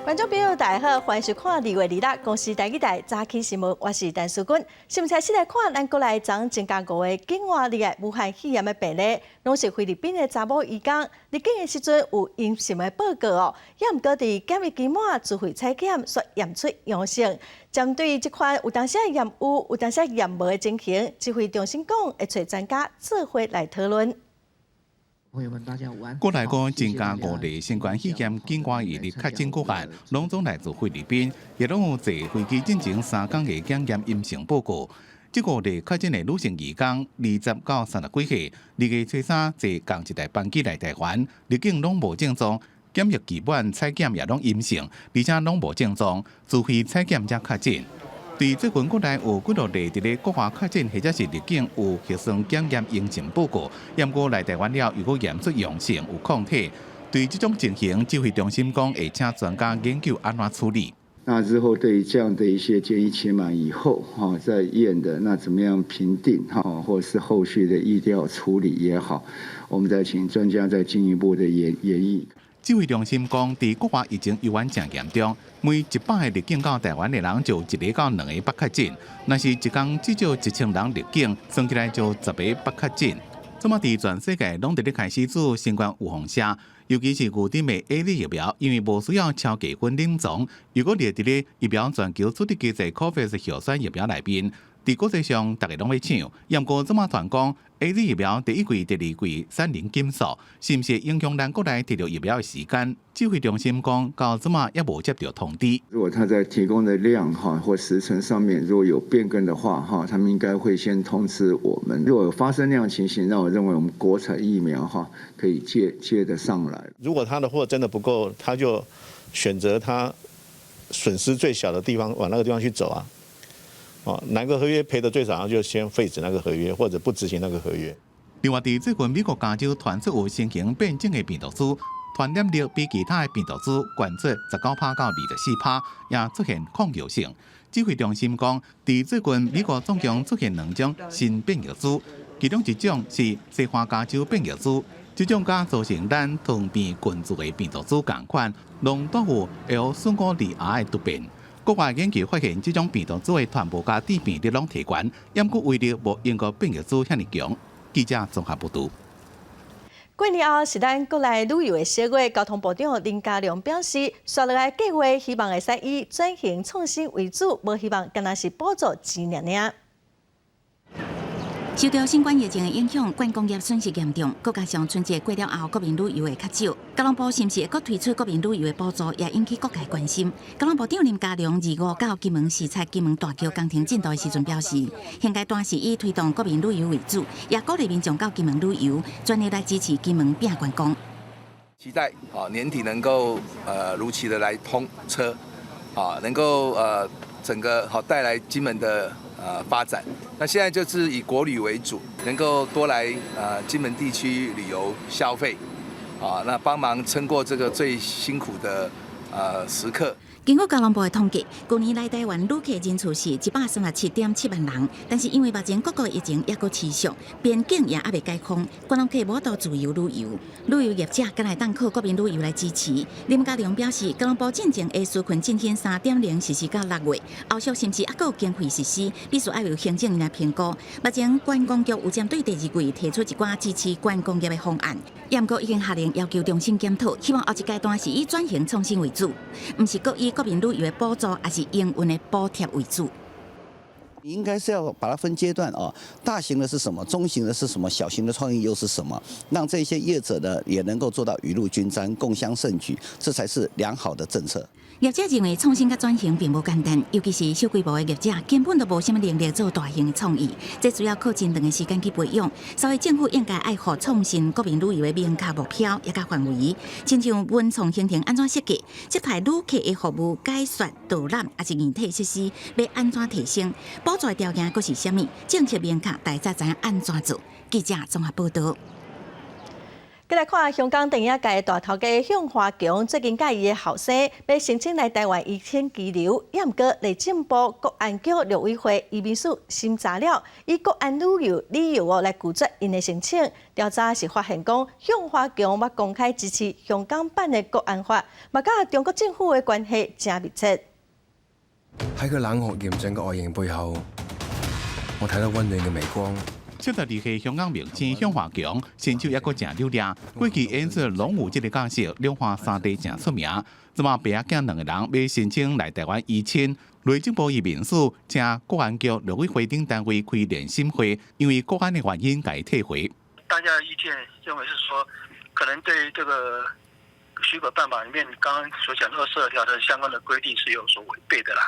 观众朋友，大家好，欢迎收看2月2日公司台语台早起新闻，我是陈淑君。先开始来看，咱国内昨增加5个境外离的武汉肺炎的病例，拢是菲律宾的查某移工，入境的时阵有阴性的报告哦，也毋过伫检疫期满自费采检却验出阳性。针对这款有当时验有、有当时验无的情形，指挥中心讲会找专家做伙来讨论。朋友们，大家午安。国内共增加5例新冠肺炎境外移入确诊个案，拢总来自菲律宾，也拢有坐飞机进行3天的检验阴性报告。这5例确诊的女性移工，20到30几岁，2月初3坐同一台班机来台湾，入境拢无症状，检疫期满采检也拢阴性，而且拢无症状，除非采检才确诊。对最近国内有几多例伫咧国外确诊或者是入境有核酸检验阴性报告，验过来台湾了，如果验出阳性有抗体，对这种情形，指挥中心讲会请专家研究安怎处理。那日后对于这样的一些检疫期满以后，再验的那怎么样评定或是后续的疫调处理也好，我们再请专家再进一步的研议。指挥中心讲，伫国外疫情依然正严重，每100个入境到台湾的人就1个到2个捌确诊。若是一天至少1000人入境，算起来就10个捌确诊。这么伫全世界拢伫咧开始做新冠预防针，尤其是牛津的 AZ 疫苗，因为无需要超过分临床。如果列伫咧疫苗全球主力机制 COVAX 核酸疫苗内面，伫国际上大家拢要抢。验过这么团讲 ，AZ 疫苗第一季、第二季3年减速，是毋是影响咱国内摕到疫苗的时间？指挥中心讲，到这么也无接到通知。如果他在提供的量或时程上面如果有变更的话他们应该会先通知我们。如果有发生那样情形，那我认为我们国产疫苗可以接得上来。如果他的货真的不够，他就选择他损失最小的地方，往那个地方去走啊。哪个合约赔的最少，就先废止那个合约，或者不执行那个合约。另外，伫最近美国加州传出有新型变种的病毒株，传染力比其他的病毒株悬出19%到24%，也出现抗药性。指挥中心讲，伫最近美国总共出现2种新变异株，其中一种是西方加州变异株，这种甲造成咱糖变群聚的病毒株同款，拢带有 L452R 的突变。国外研究发现，这种病毒株的传播甲致病率拢提悬，不过威力无英国变异株遐尼强。记者综合报道。过年后是咱国内旅游的小月，交通部长林佳龙表示，接落来计划希望会使以转型创新为主，无希望干那是补助钱尔。受到新冠疫情的影响，观光业损失严重，再加上春节过了后，国民旅游的较少，交通部是不是会搁推出国民旅游的补助，也引起各界关心。交通部长林佳龙2、5到金门视察金门大桥工程进度的时阵表示，现阶段是以推动国民旅游为主，也鼓励民众到金门旅游，全力来支持金门变观光。期待年底能够如期的来通车，能够整个带来金门的发展。那现在就是以国旅为主，能够多来金门地区旅游消费，那帮忙撑过这个最辛苦的时刻。经过交通部的统计，去年来台湾旅客人次是137.7万人，但是因为目前各国疫情也搁持续，边境也还未解封，观光客无法度自由旅游，旅游业者敢来当靠国民旅游来支持。林佳龙表示，交通部进前会纾困进行3.0实施到6月，后续是不是还有经费实施，必须要由行政院来评估。目前观光局有针对第2季提出一寡支持观光业的方案，也毋过已经下令要求重新检讨，希望后一阶段是以转型创新为主，毋是搁以国民旅游的补助还是营运的补贴为主。你应该是要把它分阶段大型的是什么，中型的是什么，小型的创意又是什么，让这些业者呢也能够做到雨露均沾、共襄盛举，这才是良好的政策。业者认为创新甲转型并不简单，尤其是小规模的业者根本都无什么能力做大型的创意，这主要靠真长的时间去培养。所以政府应该爱予创新国民旅游的明确目标也甲范围，亲像文创行程安怎设计，接待旅客的服务、解说、导览，还是硬体设施要安怎提升，补助条件佫是啥物？政策明确，大家知影安怎做。记者综合报道。再来看香港电影界大头家向华强，最近甲伊的后生要申請來台灣移遷居留，也毋過內政部國安局陸委會移民署審查了，以國安理由來拒絕因的申請。調查是發現講，向華強捌公開支持香港版的國安法，嘛甲中國政府的關係真密切。喺佢冷酷嚴峻嘅外形背後，我睇到溫暖嘅微光。72歲香港明星向華強，身手抑閣真溜達，過去演出攏有這個角色，兩化三地真出名。即馬爸仔兩個人要申請來台灣移遷，內政部移民署請國安局陸委會等單位開聯審會，因為國安的原因改退回。大家的意見認為是說，可能對這個許可辦法裡面剛剛所講22條的相關的規定是有所違背的啦，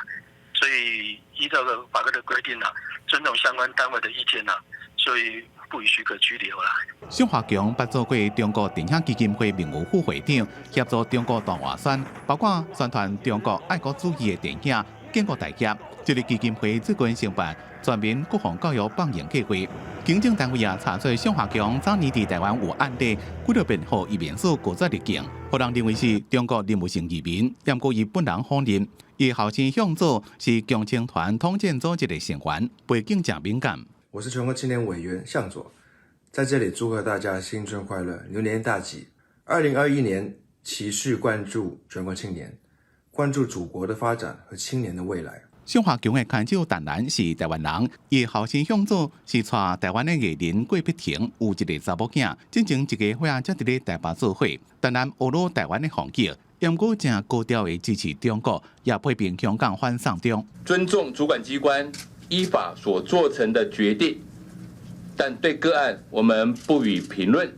所以依照個法規的規定啦，尊重相關單位的意見啦。所以不予許可拘留啦。向華強捌做過中國電影基金會名譽副會長，協助中國大外宣，包括宣傳中國愛國主義的電影，建國大業。這個基金會最近承辦全面國防教育放映計劃。行政單位也查出向華強早年在台灣有案底，為了辯護移民署拒絕入境，予人認為是中國任務性移民，也毋過伊本人否認。伊後生向佐是共青團統戰組織的成員，背景真敏感。我是全國青年委員向佐，在這裡祝賀大家新春快樂，牛年大吉。2021年期續關注全國青年，關注祖國的發展和青年的未來。向華強的牽手陳蘭是台灣人，伊後生向佐是帶台灣的藝人郭碧婷有一個查某囝，進前一個月才佇咧台北做伙。陳蘭學了台灣的風景，也毋過正高調的支持中國，也批評香港反送中，尊重主管機關依法所做成的決定，但對個案我們不予評論。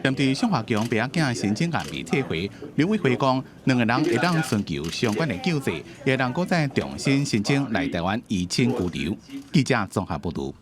針對向華強爸仔申請案被退回，陸委會講兩個人會當尋求相關的救濟，也能夠再重新申請來台灣移遷居留。記者綜合報道。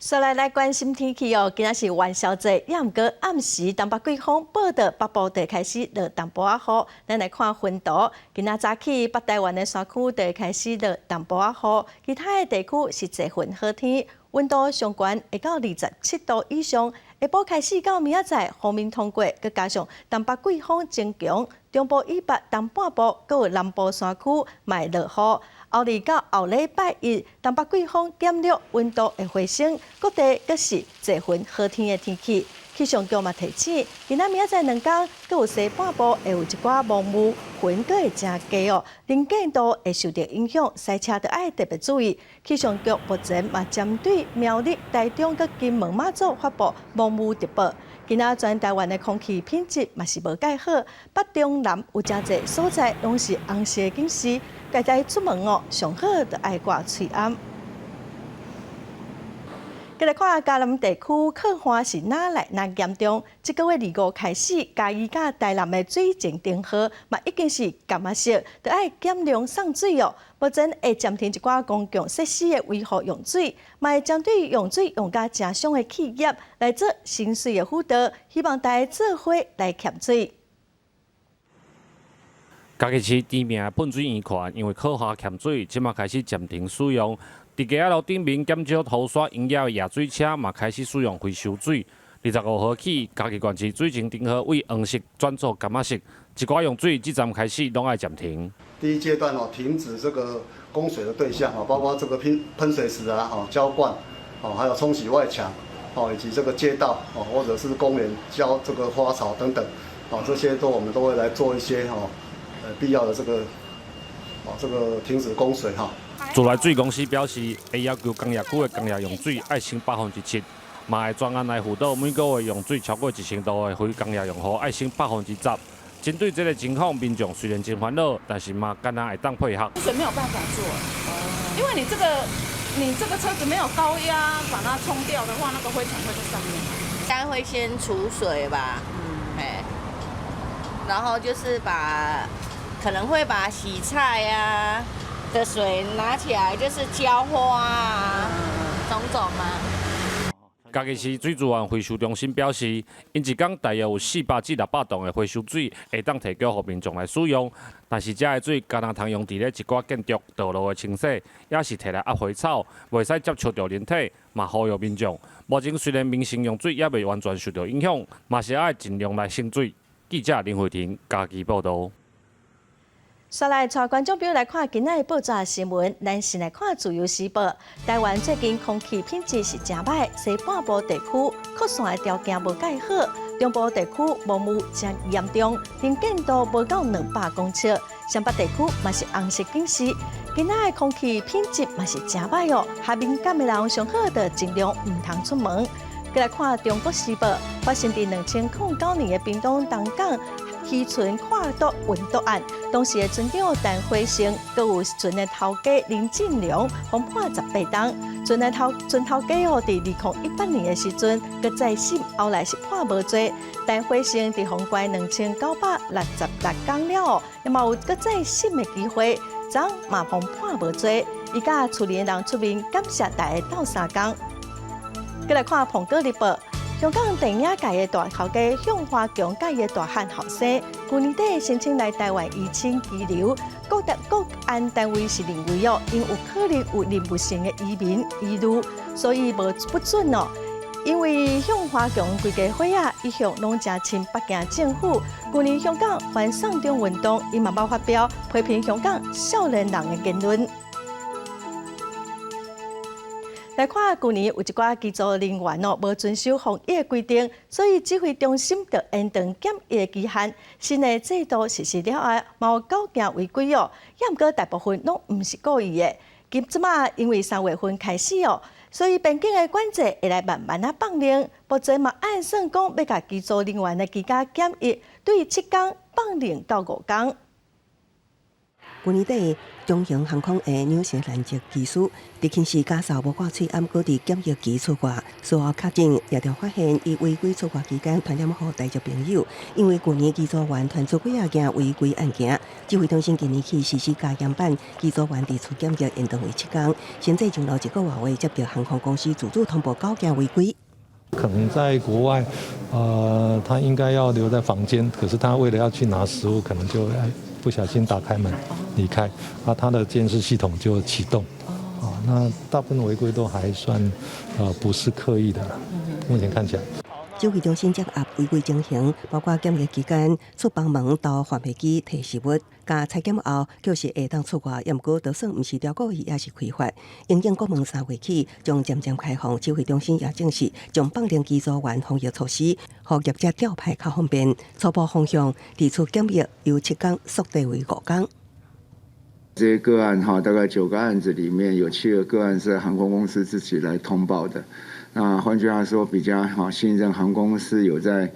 再來關心天氣哦，今仔是元宵節，也毋過暗時東北季風報道北部地開始落淡薄仔雨，咱來看溫度。今仔早起北台灣的山區地開始落淡薄仔雨，其他的地區是多雲好天，溫度上懸會到27度以上。下晡開始到明仔載，鋒面通過，佮加上東北季風增強，中部以北東半部，佮有南部山區賣落雨。後日到後禮拜一，東北季風減弱，溫度會回升，各地閣是多雲好天的天氣。氣象局嘛提醒，今仔明仔載兩天，佮有西半部會有一寡濃霧，雲閣會真低哦，能見度會受到影響，塞車要愛特別注意。氣象局目前嘛針對苗栗、台中佮金門馬祖發布濃霧特報。今仔全台灣的空氣品質嘛是無介好，北中南有真濟所在攏是紅色的警示，家己出門哦，上好就愛掛喙罨。再來看嘉南地區靠旱是哪來哪嚴重？這個月2號開始，嘉義甲台南的水情定好，嘛已經是柑仔色，就愛減量送水哦。目前會暫停一寡公共設施的維護用水，嘛會針對用水用甲正傷的企業來做省水的輔導，希望大家做伙來減水。嘉義市知名的噴水園區因為靠旱欠水，即馬開始暫停使用。伫街路頂面減少塗刷營業的夜水車，嘛開始使用回收水。25號起，嘉義縣市水情定好為黃色轉做柑仔色，一寡用水即站開始攏愛暫停。第一階段停止這個供水的對象包括這個噴水池啊、澆灌還有沖洗外牆以及這個街道或者是公園澆這個花草等等這些我們都會來做一些必要的這個停止供水自來水公司表示，會要求工業區的工業用水愛升7%，嘛會專案來輔導每個月用水超過1,000度的非工業用戶愛升10%。針對這個情況，民眾雖然真煩惱，但是嘛，敢若會當配合。水沒有辦法做，因為你這個車子沒有高壓把它沖掉的話，那個灰塵會在上面。應該會先儲水吧，然後就是可能會把洗菜啊的水拿起來，就是澆花啊，種種嘛。嘉义市水资源回收中心表示，因一天大约有400至600吨的回收水会当提供给民众来使用，但是这个水敢若通用伫咧一寡建筑道路的清洗，也是摕来压花草，袂使接触到人体，嘛呼吁民众。目前虽然民生用水也未完全受到影响，嘛是爱尽量来省水。记者林慧婷嘉义报道。刷来带观众朋友来看今仔的报纸新闻，咱先来看自由时报。台湾最近空气品质是真歹，西半部地区扩散的条件无介好，中部地区雾雾真严重，能见度无到200公尺。湘北地区嘛是红色警示，今仔的空气品质嘛是真歹哦。下敏感的人上好就尽量唔通出门。再来看中国时报，发生伫2009年的屏东东港渔村跨毒运毒案，当时的村长陈辉生，佮有村的头家林进良，共判18档。村头家哦，伫2018年的时阵，佮再审，后来是判无罪。陈辉生伫封关2966天了哦，也嘛有佮再审的机会，昨嘛互判无罪。伊甲厝里的人出面感谢大家斗3天。再来看《苹果日报》。香港电影界的大头家向华强甲伊的大汉后生，去年底申请来台湾移亲居留，国安单位是认为哦，因有可能有任务性的移民遗虑，所以无不准哦。因为向华强规家伙啊，一向拢真亲北京政府。去年香港反送中运动，伊嘛冇发表批评香港少年人的言论。来看，去年有一寡机组人员哦，无遵守防疫的规定，所以指挥中心就延长检疫的期限。新的制度实施了后，嘛有9件违规哦，也毋过大部分拢毋是故意的。即马因为3月份开始哦，所以边境的管制会来慢慢放零。目前嘛按算讲要甲机组人员的居家检疫，对7天放零到5天。去年底，中型航空的纽西兰籍机师，伫轻视驾驶无挂喙，暗过伫检疫期出国，随后确诊，也着发现伊违规出国期间传染予台籍朋友。因为去年机组员传出几啊件违规案件，指挥中心今年起实施加严版，机组员伫厝检疫延长为7天。现在前头1个月内接到航空公司自主通报9件违规。可能在国外，他应该要留在房间，可是他为了要去拿食物，可能就不小心打开门离开，他的监视系统就启动。那大部分违规都还算不是刻意的，目前看起来。指挥中心掌握违规情形，包括检疫期间出房门到贩卖机摕食物，加采检后就是会当出外，不过就算不是条故意，也是违法。因应国门3月起将渐渐开放，指挥中心也证实将绑定机组员防疫措施，让业者调派较方便。初步方向，提出检疫由7天缩短为5天。这些个案哈，大概9个案子里面有7个个案是航空公司自己来通报的。那换句话说，比较信任航空公司有在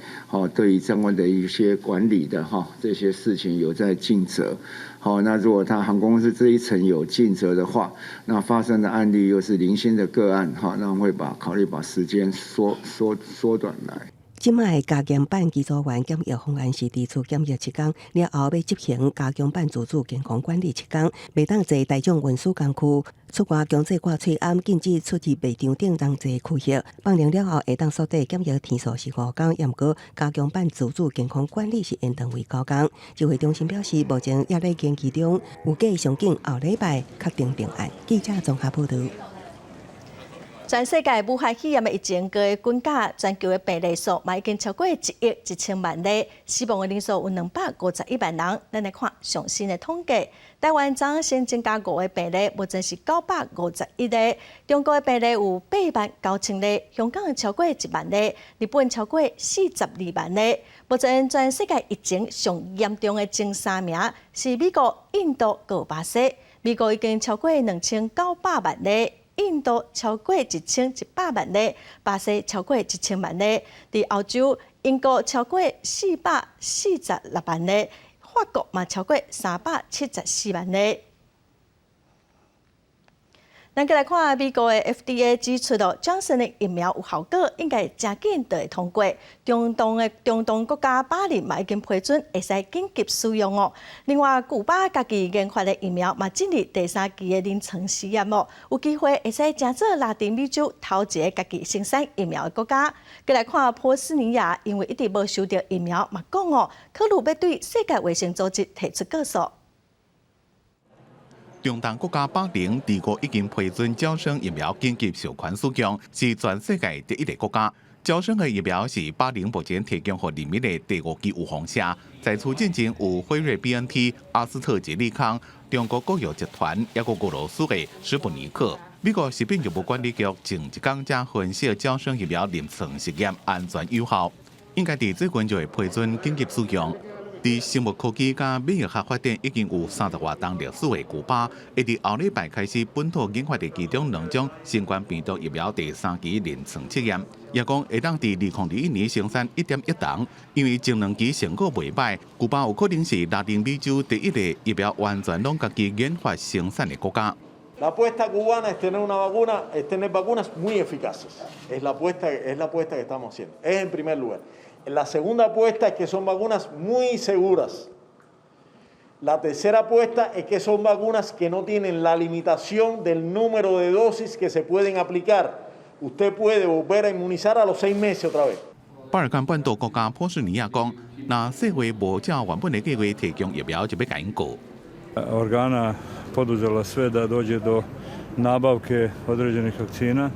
对于相关的一些管理的这些事情有在尽责。那如果他航空公司这一层有尽责的话，那发生的案例又是零星的个案，那会考虑把时间缩短来。即卖加强版机组员检疫方案是伫厝检疫7天，了后要执行加强版自主健康管理7天，袂当坐大众运输工具。出外强制挂喙暗，禁止出入卖场等同齐区域。放零了后会当缩短检疫天数是5天，也毋过加强版自主健康管理是延长为9天。指挥中心表示，目前也在研究中，有计上境后礼拜确定定案。记者综合报道。全世界武汉肺炎的疫情个滚价，全球的病例数嘛已经超过1亿1千万例，死亡的人数有251万人。咱来看上新的统计，台湾昨新增加5个病例，目前是951例。中国的病例有8万9千例，香港的超过1万例，日本超过42万例。目前全世界疫情上严重的前3名是美国、印度和巴西。美国已经超过2900万例。印度超过1100万例，巴西超过1000万例。伫欧洲，英国超过446万例，法国嘛超过374万例。咱再来看美国的 FDA 指出到，Johnson 的疫苗有效果，应该真紧就会通过。中东国家巴林嘛已经批准会使紧急使用哦。另外，古巴家己研发的疫苗嘛进入第3期的临床试验哦，有机会会使真做拉丁美洲头一个家己生产疫苗的国家。再来看波斯尼亚，因为一直无收到疫苗，嘛讲哦，考虑要对世界卫生组织提出告诉。中东国家巴林治国已经批准招生疫苗紧急授权使用，是全世界第一个国家。招生的疫苗是巴林目前提供给人民的第5期预防针，在此进前有辉瑞 BNT、阿斯特捷利康、中国国药集团，也有俄罗斯的史普尼克。美国食品药物管理局前一天才分析招生疫苗临床实验安全有效，应该伫最近就会批准紧急使用。伫生物科技甲免疫学发展已经有30多档历史的古巴，会伫后礼拜开始本土研发的其中2种新冠病毒疫苗第3期临床测验，也讲会当伫2021年生产1.1档，因为前2期成果袂歹，古巴有可能是拉丁美洲第一个疫苗完全拢家己研发生产的国家。La apuesta cubana es tener una vacuna, es tener vacunas muy eficaces. Es la apuesta que estamos haciendo. Es en primer lugar. La segunda apuesta es que son vacunas muy seguras. La tercera apuesta es que son vacunas que no tienen la limitación del número de dosis que se pueden aplicar. Usted puede volver a inmunizar a los 6 meses otra vez. 巴尔干半岛国家波斯尼亚讲，若世卫无照原本的计划提供疫苗，就要甲因告。Organa poduzela sve da dođe do nabavke određenih vakcina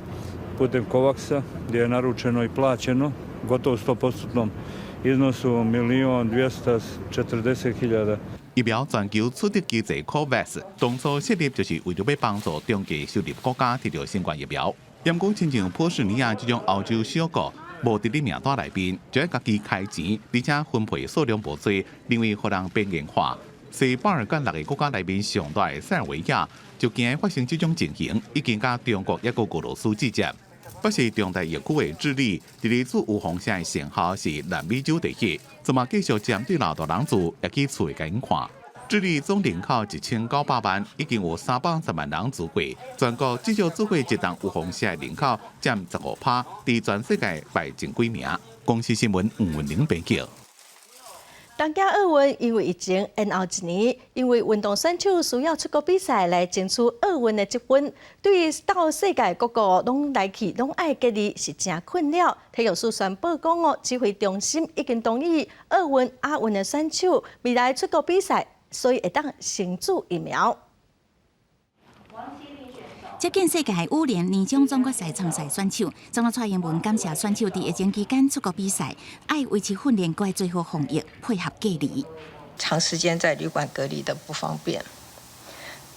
putem COVAX-a, gdje je naručeno i plaćeno gotovo 100% iznosu 1.240.000。疫苗全球取得机制 COVAX 当初设立就是为了要帮助中继收入国家摕到新冠疫苗。因讲亲像波斯尼亚这种欧洲小国，无伫你名单内面，就要家己开钱，而且分配数量无多，认为互人边缘化。是巴尔干6个国家内面上大的塞尔维亚，就惊发生这种情形，已经甲中国也个俄罗斯直接。不是中大疫区的智利，第二次预防针的成效是南美洲第一，怎么继续针对老大人族也去找甲因看。智利总人口1900万，已经有310万人住过，全国至少做过一档预防针的人口占15%，伫全世界排前几名。公司新闻吴文玲编辑。东京奥运因为疫情延后1年，因为运动选手需要出国比赛来争取奥运的积分，对于到世界各国拢来去拢爱隔离是真困扰。体育署宣布讲哦，指挥中心已经同意奥运、亚运的选手未来出国比赛，所以会当先注疫苗。接近世界5年年终总决赛参赛选手，总统蔡英文感谢选手伫疫情期间出国比赛，爱维持训练，该做好防疫，配合隔离。长时间在旅馆隔离的不方便，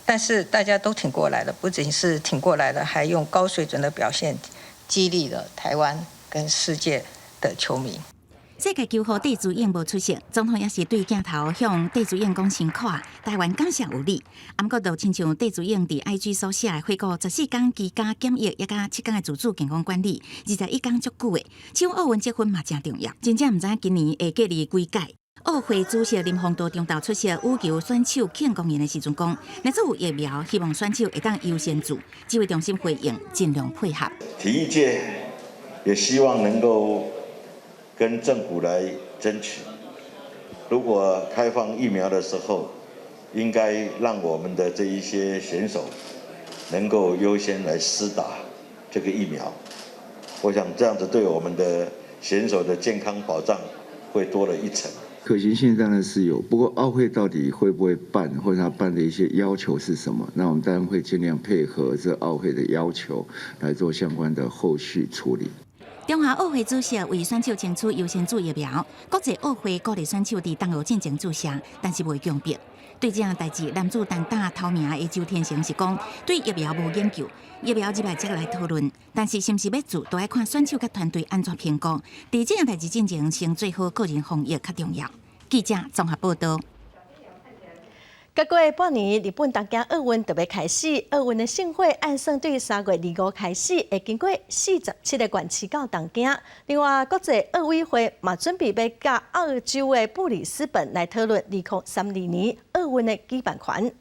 但是大家都挺过来了，不仅是挺过来了，还用高水准的表现激励了台湾跟世界的球迷。世界球后戴资颖无出席，总统也是对镜头向戴资颖讲辛苦啊，台湾感谢有你。不过就亲像戴资颖伫 IG 所写的，回顾14天居家检疫，也加7天的自主健康管理，21天足久的。抢奥运积分嘛真重要，真正唔知今年会隔离几届。奥会主席林鸿道中昼出席羽球选手庆功宴的时阵讲，若做有疫苗，希望选手会当优先做。指挥中心回应，尽量配合。体育界也希望能够跟政府来争取，如果开放疫苗的时候，应该让我们的这一些选手能够优先来施打这个疫苗。我想这样子对我们的选手的健康保障会多了一层。可行性当然是有，不过奥会到底会不会办，或者他办的一些要求是什么？那我们当然会尽量配合这奥会的要求来做相关的后续处理。中华奥会主席为选手争取优先注疫苗，国际奥会鼓励选手伫东奥进前注射，但是未强迫。对这样代志，男子单打头名的周天成是讲，对疫苗无研究，疫苗入来才来讨论。但是是毋是要做，都要看选手甲团队安怎评估。伫这样代志进前，先做好个人防疫较重要。记者综合报道。再过半年，日本东京奥运就要开始。奥运的盛会按算对3月25开始，会经过47个县市到东京。另外，国际奥委会嘛准备要甲澳洲的布里斯本来讨论2032年奥运的举办权。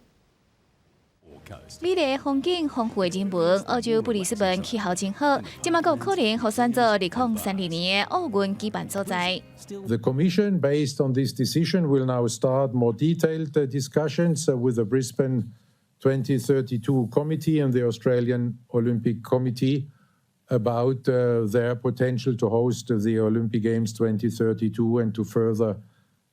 美丽风景、丰富的人文，澳洲布里斯本气候真好，即马有可能可选择2032年的奥运举办所在。The Commission, based on this decision, will now start more detailed discussions with the Brisbane 2032 Committee and the Australian Olympic Committee about their potential to host the Olympic Games 2032 and to further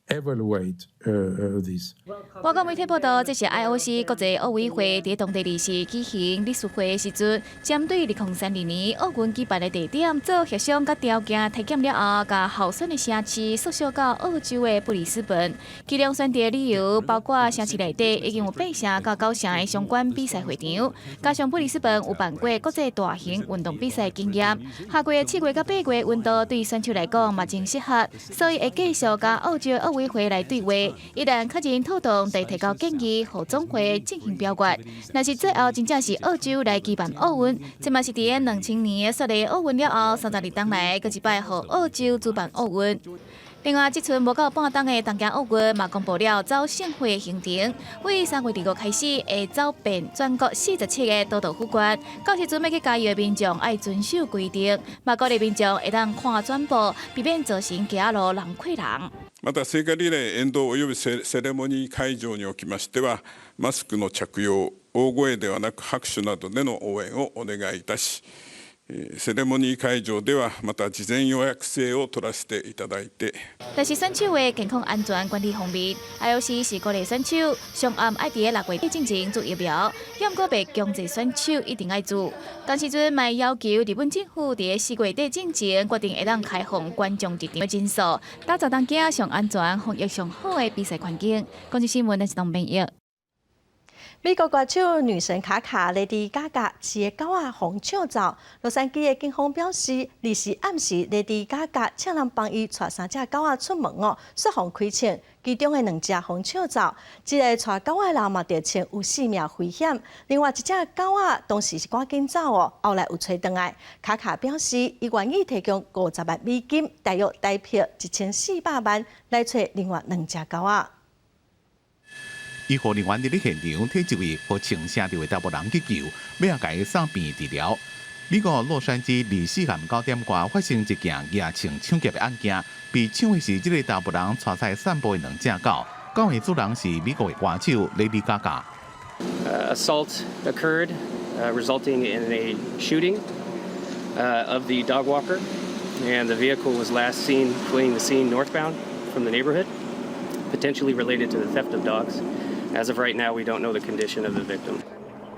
evaluate this. 外国媒体报道，这是 IOC 国际奥委会伫当地日时举行理事会的时阵，针对2032年奥运举办的地点做协商甲条件体检了后，甲候选的城市缩小到澳洲的布里斯本。其中选择的理由包括城市内底已经有8城到9城的相关比赛会场，加上布里斯本有办过国际大型运动比赛经验，下个月7月到8月温度对选手来讲嘛真适合，所以会继续甲澳洲奥委会来对话，一旦确认妥当，得提交建议，互总会进行表决。若是最后真正是澳洲来举办奥运，这嘛是伫2000年雪梨奥运了后32天来，搁一摆互澳洲主办奥运。另外，即阵无到半冬的东京奥运嘛公布了走盛会行程，为3月2日开始会走遍全国47个都道府县，到时阵要去加油的民众爱遵守规定，嘛鼓励民众会当看转播，避免造成行路人挤人。また聖火リレー沿道及びセレモニー会場におきましては、マスクの着用、大声ではなく拍手などでの応援をお願いいたし、セレモニー会場ではまた事前予約制を取らせていただいて。但是选手的健康安全管理方面 ，IOC 是鼓励选手上暗爱伫6月进前做疫苗，要个别强制选手一定爱做。当时阵嘛要求日本政府伫4月底进前决定会当开放观众入场的人数，打造当家上安全、防疫上好的比赛环境。国际新闻，我是董明玉。美国歌手女神卡卡 Lady Gaga 饲的狗仔疯抢走，洛杉矶的警方表示，24暗时 Lady Gaga 请人帮伊带3只狗仔出门哦，说防开枪，其中的2只疯抢走，一个带狗仔人嘛着穿有性命危险，另外一只狗仔当时是赶紧走哦，后来有找回来。卡卡表示，伊愿意提供50万美金，大约台币1400万来找另外2只狗仔。伊互人员伫咧现场替一位互枪杀着的查甫人急救，要甲伊送病治疗。美国洛杉矶24暗9点外发生一件夜枪抢劫的案件，被抢的是这个查甫人带在散步的2只狗，狗的主人是美国的歌手 Lady Gaga。Assault occurred, resulting in a shooting of the dog walker, and the vehicle was last seen fleeing the scene northbound from the neighborhood, potentially related to the theft of dogs. As of right now, we don't know the condition of the victim.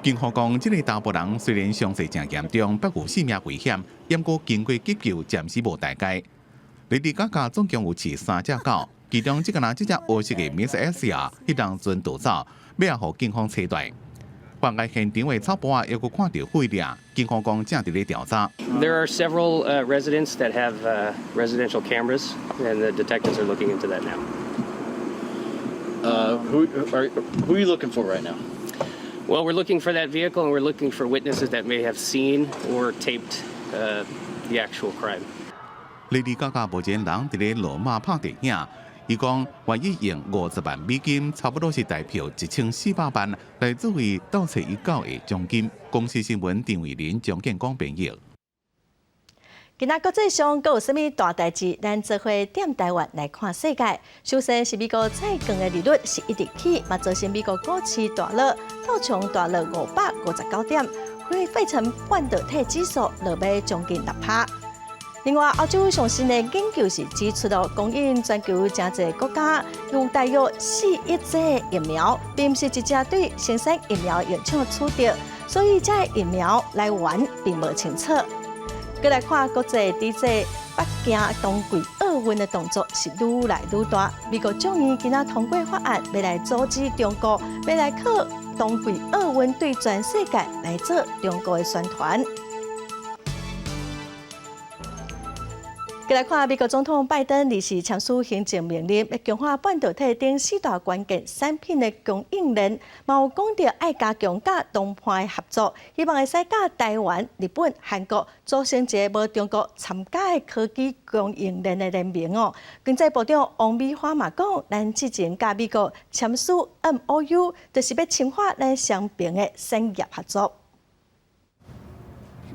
警方讲，这个查甫人虽然伤势真严重，不顾性命危险，不过经过急救，暂时无大碍。Lady Gaga 总共有饲3只狗，其中这只黑色的 Miss Asia 迄当阵逃走，要互警方找到。犯案现场的草坡啊，又搁看到血迹，警方讲正伫咧调查。There are several residents that have residential cameras, and the detectives are looking into that now. Who are you looking for right now? Well, we're looking for that vehicle, and we're looking for witnesses that may have seen or taped the actual crime. Lady Gaga 目前人伫咧罗马拍电影，伊讲愿意用50万美金，差不多是代表1400万，来作为盗窃伊狗的奖金。公司新闻张伟林、蒋建光编译。今仔国际上，阁有啥物大代志？咱做伙点台湾来看世界。首先是美国债券的利率是一直起，嘛造成美国股市大落，道琼大落559点，费城半导体指数落尾将近6%。另外，澳洲上新的研究是指出到，供应全球真侪国家有大约4亿剂疫苗，并不是一只对生产疫苗药厂取得，所以这疫苗来源并无清楚。再来看国际抵制北京冬季奥运的动作是愈来愈大。美国众议今仔通过法案，要来阻止中国，要来靠冬季奥运对全世界来做中国的宣传。再来看美国总统拜登二是签署行政命令，要强化半导体等4大关键产品的供应链，嘛有讲到爱加强甲东派合作，希望会使甲台湾、日本、韩国组成一个无中国参加的科技供应链的联盟哦。经济部长王美花嘛讲，咱之前甲美国签署 MOU， 就是要深化咱双边的产业合作。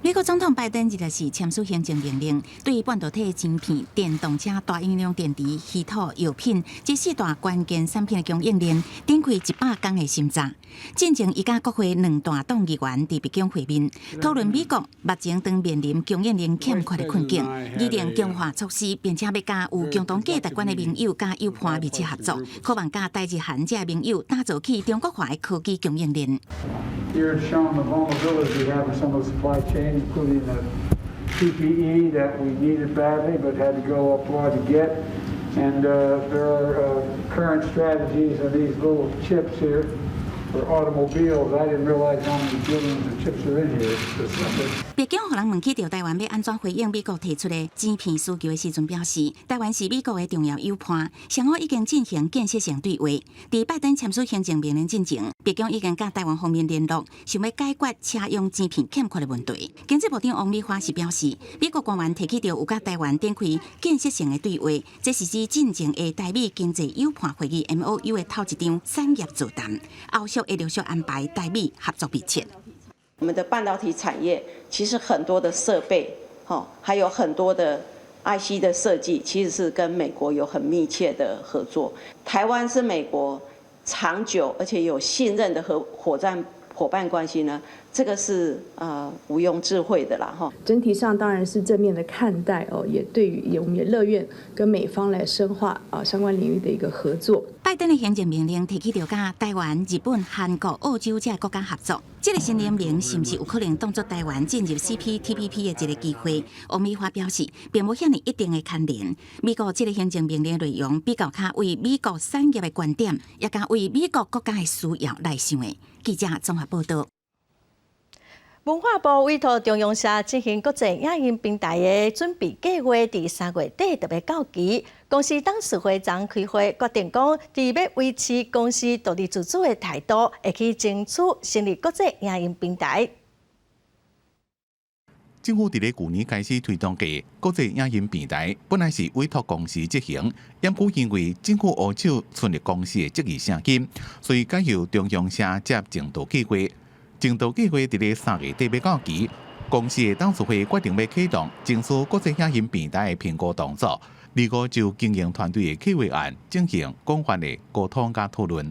美国总统拜登日是签署行政命令，对半导体晶片、电动车大容量电池、稀土、药品这4大关键产品的供应链展开100天的审查。进前，伊甲国会2大党议员伫北京会面，讨论美国目前当面临供应链欠缺的困境，拟定强化措施，并且要甲有共同价值观的盟友甲友伴密切合作，渴望甲台日韩这盟友打造起中国化的科技供应链。Here it's shown the vulnerability we have in some of the supply chain, including the PPE that we needed badly but had to go abroad to get. And there are current strategies of these little chips here for automobiles. I didn't realize how many billions of chips are in here. 北京互人问起到台湾要安怎回应美国提出的晶片需求的时阵，表示台湾是美国的重要友伴，双方已经进行建设性对话。伫拜登签署行政命令进前，北京已经甲台湾方面联络，想要解决车用晶片欠缺的问题。经济部长王美花是表示，美国官员提起到有甲台湾展开建设性的对话，这是指进前的台美经济友伴会议 MOU 的头一场产业座谈，后续会陆续安排台美合作密切。我们的半导体产业其实很多的设备，还有很多的 IC 的设计，其实是跟美国有很密切的合作。台湾是美国长久而且有信任的伙伴关系呢，这个是毋庸置喙的啦哈。整体上当然是正面的看待哦，也对于我们也乐愿跟美方来深化相关领域的一个合作。拜登的行政命令提起到甲台湾、日本、韩国、澳洲这国家合作，这个新联盟是不是有可能当作台湾进入 CPTPP 的一个机会？王美花表示，并无遐尼一定的牵连。美国这个行政命令内容比较较为美国产业的观点，也较为美国国家的需要来想的。记者综合报道。文化部委托中央社进行国际影音平台的准备计划，伫3月底特别到期。公司董事会昨开会决定讲，伫要维持公司独立自主的态度，会去争取成立国际影音平台。政府伫咧去年开始推动嘅国际影音平台，本来是委托公司执行，因故因为政府乌手存入公司的职业声金，所以改由中央社接前导计划。前导计划伫咧3月底要到期，公司的董事会决定要启动争取国际影音平台的评估动作，如果就经营团队的企划案进行广泛的沟通加讨论。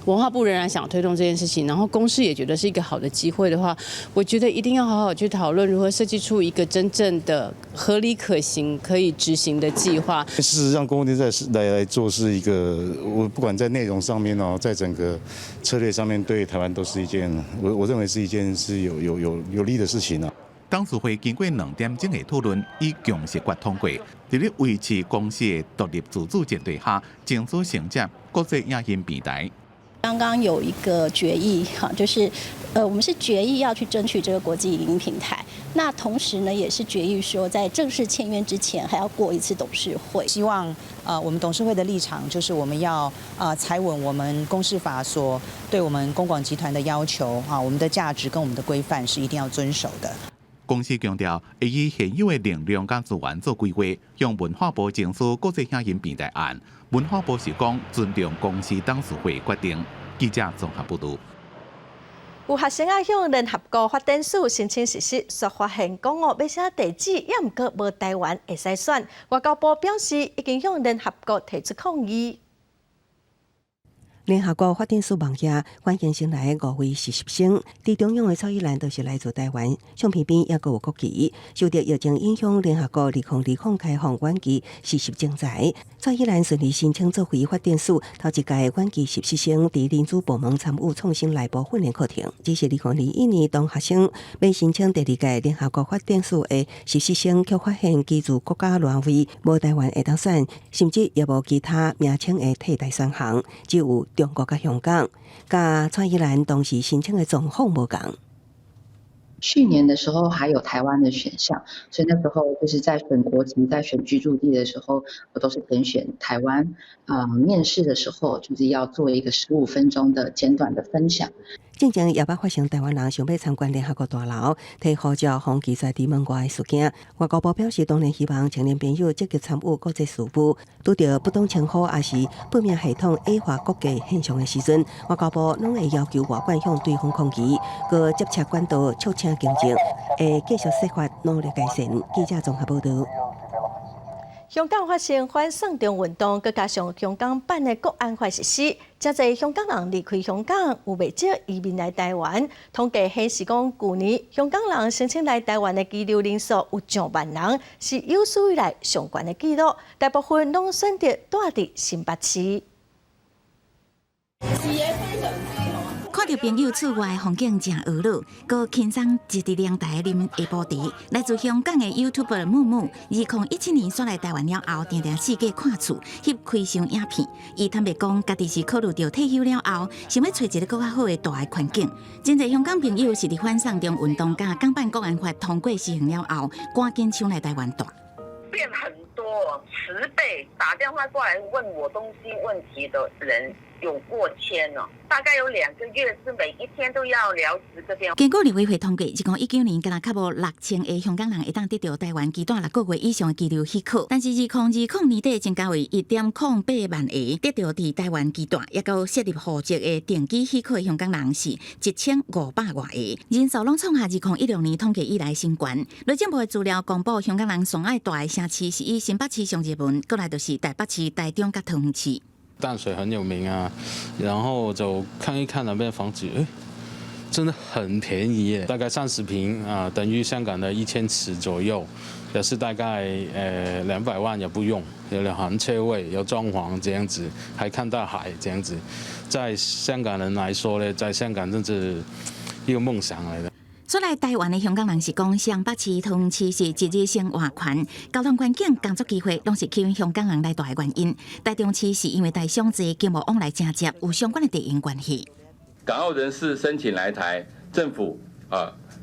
文化部仍然想推动这件事情，然后公司也觉得是一个好的机会的话，我觉得一定要好好去讨论如何设计出一个真正的合理可行、可以执行的计划。事实上，公共电视台来做是一个，我不管在内容上面在整个策略上面，对台湾都是一件，我认为是一件是有利的事情啊。董事会经过2点钟的讨论，以共识决通过，伫咧维持公司的独立自主前提下，争取承接国际影音平台。刚刚有一个决议，就是我们是决议要去争取这个国际影音平台。那同时呢，也是决议说，在正式签约之前，还要过一次董事会。希望我们董事会的立场就是我们要踩稳我们公示法所对我们公广集团的要求我们的价值跟我们的规范是一定要遵守的。公司强调，会以现有的能量跟资源做规划，向文化部争取国际影音平台案。文化部是讲尊重公司董事会决定。记者综合报道。有学生向联合国发展署申请实施，却发现讲要写地址，也毋过无台湾会使选。外交部表示，已经向联合国提出抗议。联合国发展署网页欢迎新来5位实习生，伫中央的草依栏都是来自台湾，相片边也有国旗。受到疫情影响，联合国2020开放远期实习征才，草依栏顺利申请做回发展署头一届远期实习生，伫民主部门参与创新内部训练课程。只是2021年当学生要申请第2届联合国发展署的实习生，却发现居住国家乱位，无台湾会当选，甚至也无其他名称的替代选项，只有中国甲香港，甲蔡依兰当时申请的状况无共。去年的时候还有台湾的选项，所以那时候就是在选国籍、在选居住地的时候，我都是点选台湾。面试的时候就是要做一个15分钟的简短的分享。正正也捌发生台湾人想要参观联合国大楼，提护照互拒绝伫门外的事件。外交部表示，当然希望青年朋友积极参与国际事务，拄到不当称呼也是背面系统矮化国际现象的时阵，外交部拢会要求外管向对方抗议，搁接洽管道促请经济，会继续设法努力改善。记者综合报道。香港发生反送中运动，佮加上香港版的国安法实施，真侪香港人离开香港，有未少移民来台湾。统计显示讲，去年香港人申请来台湾的居留人数有上万人，是有史以来上悬的纪录。大部分拢选择住伫新北市。看到朋友厝外风景真恶劣，佮轻松一伫阳台啉下晡茶。来自香港的 YouTuber 木木，2017年选来台湾了后，定定世界看厝，翕开箱影片。伊坦白讲，家己是考虑到退休了后，想要找一个更较好的大的环境。真侪香港朋友是伫反送中运动甲港版国安法通过施行了后，赶紧抢来台湾住。变很多，10倍，打电话过来问我东西问题的人有过千哦，大概有2个月是每一天都要聊10个电话。经过立委会通过，2019年敢若较无6000个香港人会当得到台湾居住6个月以上的居留许可，但是2020年底增加为1.08万个得到伫台湾居住，也到设立户籍的定期许可的香港人是1500多个，人数拢创下2016年统计以来新高。内政部的资料公布，香港人上爱住的城市是以新北市上热门，过来就是台北市、台中甲桃园市。淡水很有名啊，然后就看一看那边房子，真的很便宜耶，大概30平啊，等于香港的1000尺左右，也是大概200万也不用，有2行车位，有装潢这样子，还看到海这样子，在香港人来说呢，在香港真是一个梦想来的。所来台湾的香港人是讲，新北市、桃园市是一日生活圈，交通环境、工作机会拢是吸引香港人来住的原因。台中市是因为台商济，经贸往来正接，有相关的地缘关系。港澳人士申请来台，政府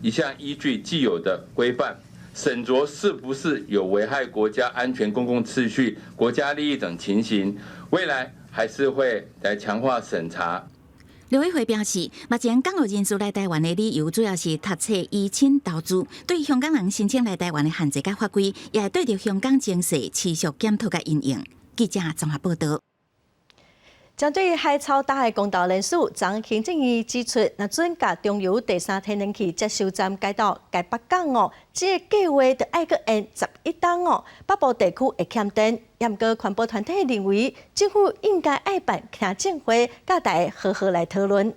一向依据既有的规范，审酌是不是有危害国家安全、公共秩序、国家利益等情形，未来还是会来强化审查。刘委会表示，目前港澳人士来台湾的理由主要是读册、移亲、投资，对香港人申请来台湾的限制甲法规，也会对着香港情势持续检讨甲应用。记者综合报道。针对海草大的公道人数，张行政院指出，若准甲中油第3天然气接收站改到台北港哦，这个计划就爱搁延11档哦。北部地区会欠电，也毋过环保团体认为，政府应该爱办听证会，甲大家好好来讨论。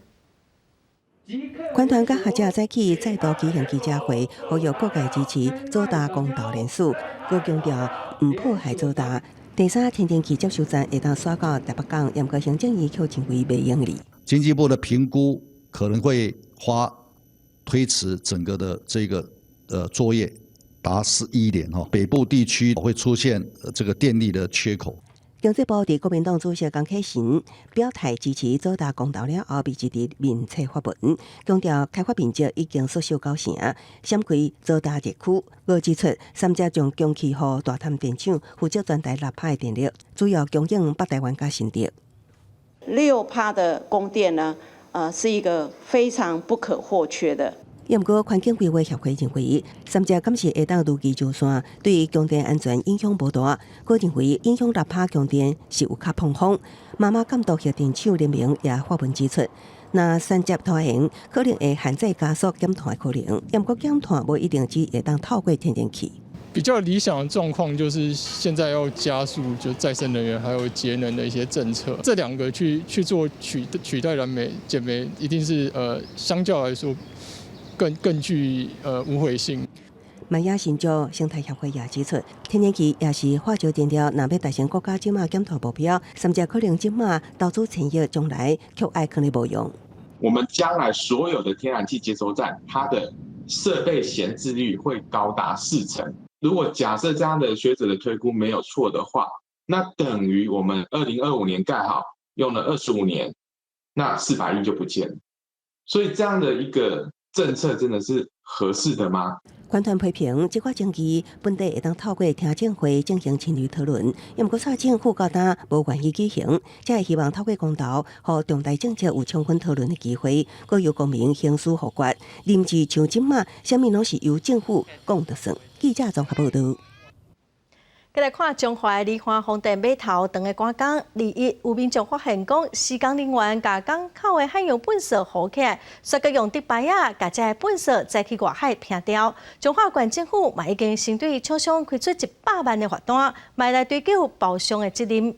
官团甲学者早起再度举行记者会，呼吁各界支持左大公道人数，佮强调毋破坏左大。第3天然气接收站会当刷到台北港，也毋过行政院却认为袂用力。经济部的评估可能会推迟整个的这个作业达11年哈，北部地区会出现这个电力的缺口。经济部伫国民党主席江启臣表态支持左大公道了后，未一日面册发文，强调开发面积已经缩小9成，闪开左大热区。佮指出，三者将供气予大潭电厂负责全台6%的电力，主要供应北台湾甲新竹。6%的供电呢，是一个非常不可或缺的。也毋过，环境规划协会认为，三者敢是会当如期就线，对供电安全影响无大。佮认为影响6%供电是有较碰风。妈妈监督核电厂联盟也发文指出，若三接拖延，可能会限制加速减碳的可能。也毋过减碳无一定只会当透过天然气。比较理想的状况就是现在要加速就再生能源还有节能的一些政策，这2个去做取代燃煤、减煤，一定是相较来说更具无悔性。玛雅新竹生态协会也指出，天然气也是化石燃料，若要达成国家即马减碳目标，三者可能即马投资产业将来却爱可能无用。我们将来所有的天然气接收站，它的设备闲置率会高达40%。如果假设这样的学者的推估没有错的话，那等于我们2025年盖好，用了25年，那400亿就不见了。所以这样的一个政策真的是合适的吗？官团批评这款争议，本地会当透过听证会进行深入讨论，因过蔡政府高单无愿意举行，才会希望透过公投，和重大政策有充分讨论的机会，各由公民行使互决。临时像今嘛，啥物拢是由政府讲得算。记者综合报道。再来看中华梨花风电码头长的广告，有民众发现讲，施工人员把港口的海洋垃圾好起来，再个用竹排啊，把这垃圾再去外海撇掉。中华县政府嘛已经先对厂商开出100万的罚单，买来追究报销的责任。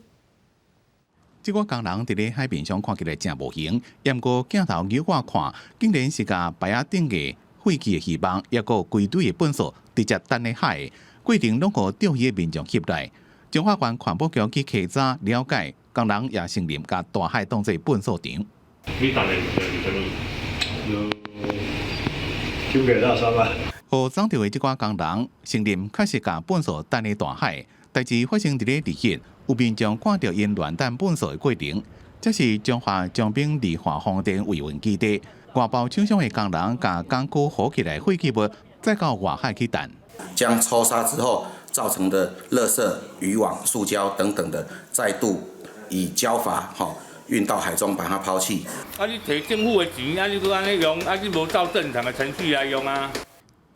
这个工人伫咧海面上看起来真无形，不过镜头摇我看，竟然是甲排啊顶个废弃的渔网，也个规堆的垃圾直接等咧海。规定拢互钓鱼的民众翕来。中华县环保局去稽查了解，工人也承认甲大海当作垃圾场。你当然就9到3万。互找到的这寡工人承认，确实甲垃圾等咧大海。代志发生伫咧日日，有民众看到因乱等垃圾的过程。这是中华江滨梨花风电维运基地，外包厂商的工人甲港口好起来废弃物，再到外海去等。将抽沙之后造成的垃圾、渔网、塑胶等等的，再度以胶法运到海中，把它抛弃。啊，你摕政府的钱，啊，你搁安尼用，啊，你无照正常的程序来用啊。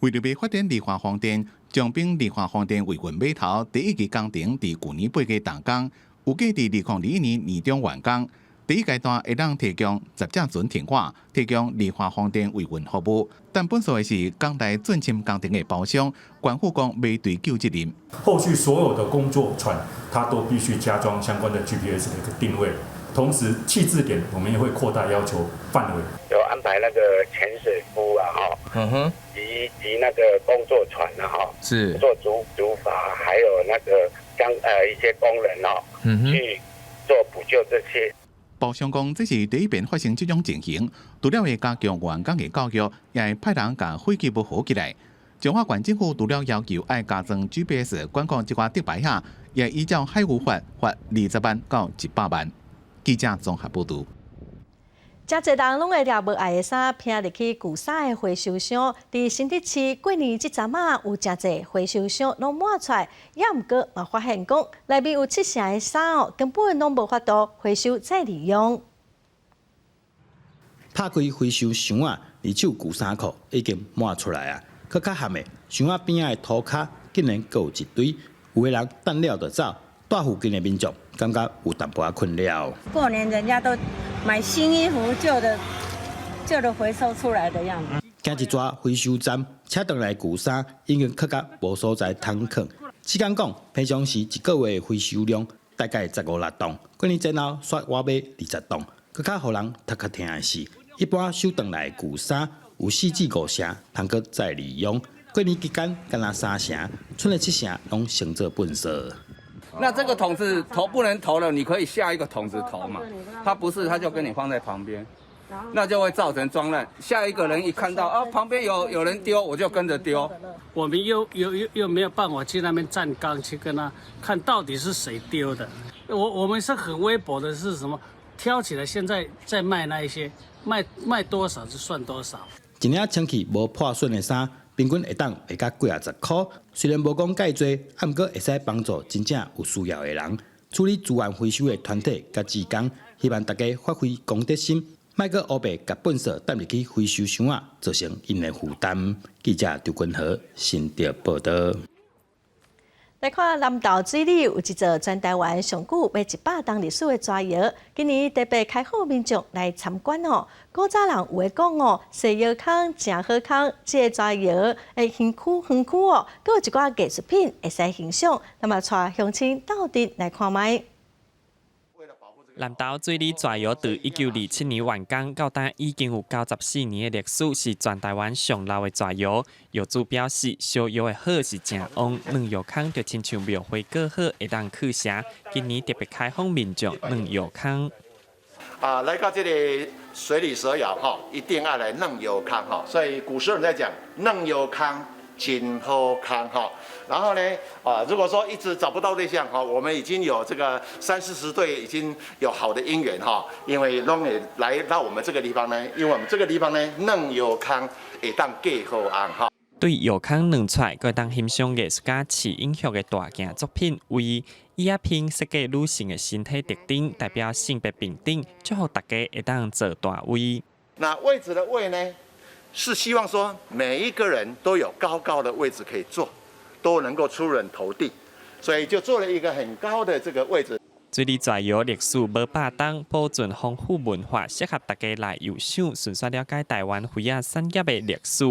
为了要发展梨花风电，江滨梨花风电维运码头第一期工程伫去年8月动工，有计伫2021年年中完工。第一阶段会当提供10只船停泊，提供梨花风电维运服务。但本所的是港台进侵工程的包商，官府讲未追究责任。后续所有的工作船，它都必须加装相关的 GPS 的一个定位，同时弃置点我们也会扩大要求范围。有安排那个潜水夫啊，及那个工作船啊，是做竹筏，还有那个一些工人去做补救这些。包商讲，这是第一遍发生这种情形，除了会加强员工的教育，也会派人把废弃物好起来。中华县政府除了要求爱加装 GPS 管控这款竹排下，也依照海务法罚20万到100万。记者综合报道。真侪人拢会掠无爱的衫，拼入去旧衫的回收箱。伫新竹市过年即阵啊，有真侪回收箱拢满出来，也毋过嘛发现讲，内面有7成的衫根本拢无法度回收再利用。拍开回收箱啊，二手旧衫裤已经满出来啊，搁较含的箱仔边仔的涂骹竟然搁有一堆，有个人等了就走。大附近的民众感觉有淡薄仔困扰。过年人家都买新衣服，旧的回收出来的样子。行一抓回收站，车转来旧衫已经搁甲无所在通放。只敢讲，平常时一个月的回收量大概15-16吨，过年前后煞我买20吨，搁较互人读较疼的是，一般收转来的旧衫有4至5成通搁再利用。过年期间敢若3成，剩的7成拢成做垃圾。那这个桶子投不能投了，你可以下一个桶子投嘛。它不是，它就跟你放在旁边，那就会造成装烂。下一个人一看到啊，旁边有人丢，我就跟着丢。我们又没有办法去那边站岗去跟他看到底是谁丢的。我们是很微薄的，是什么？挑起来现在在卖那一些，卖多少就算多少。一领清气无破损的衫。平均会当会到几10块，虽然无讲介多，啊，毋过会使帮助真正有需要的人。处理资源回收的团体甲职工，希望大家发挥公德心，莫搁乌白甲垃圾抌入去回收箱啊，造成因的负担。记者刘君和新竹报道。来看南投水里有一座全台湾上久要100年历史的蛇窑，今年特别开放民众来参观哦。古早人有话讲哦，西窑坑真好坑，这个蛇窑的园区哦，阁有一寡艺术品会使欣赏。那么带乡亲到底来看卖。南投水里蛇窑自1927年完工，到今已经有94年的历史，是全台湾上老的蛇窑。窑主表示，烧窑的好是真旺，软窑坑就亲像庙会过好，会当去蛇。今年特别开放民众软窑坑。来到这里水里蛇窑一定要来嫩窑坑所以古时候人在讲嫩窑坑真好看哈。然后呢，如果说一直找不到对象哈，我们已经有这个30-40对已经有好的姻缘哈，因为拢会来到我们这个地方呢，因为我们这个地方呢，嫩有康会当嫁好安哈。对药康两出，佮当欣赏艺术家徐英旭的大件作品为伊一片设计女性的身体特征，代表性别平等，祝福大家会当坐大位。那位置的位呢，是希望说每一个人都有高高的位置可以坐，都能够出人头地，所以就做了一个很高的这个位置。水里跩摇历史无霸当，保存丰富文化，适合大家来游赏，顺续了解台湾飞亚产业的历史。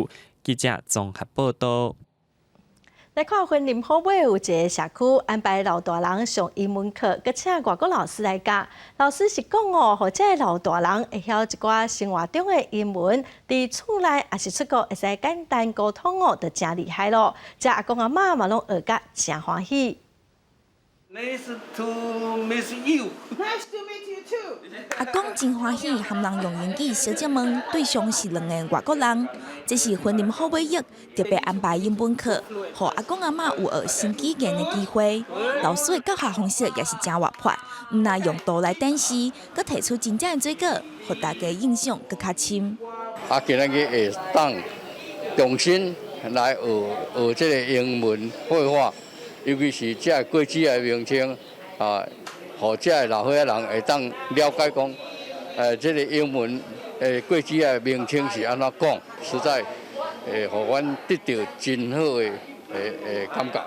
记者综合报道。来看云林埔尾有一个社区安排老大人上英文课，佮请外国老师来教。老师是讲哦，或者老大人会晓一寡生活中的英文，伫厝内也是出国会使简单沟通哦，就真厉害咯。这阿公阿嬷嘛拢学甲真欢喜。Nice to meet you. Nice to meet you too. 阿公真欢喜，含人用英语小姐问，对象是2个外国人。这是云林好尾月特别安排英文课，让阿公阿嬷有学新语言的机会。老师的教学方式也是真活泼，唔但用图来展示，佮提出真正的做果，让大家印象更较深。今日会当重新来学这个英文绘画。尤其是这国际的名称互这老岁仔人会当了解讲，这个英文国际的名称是安怎讲，实在互阮得到真好的感觉。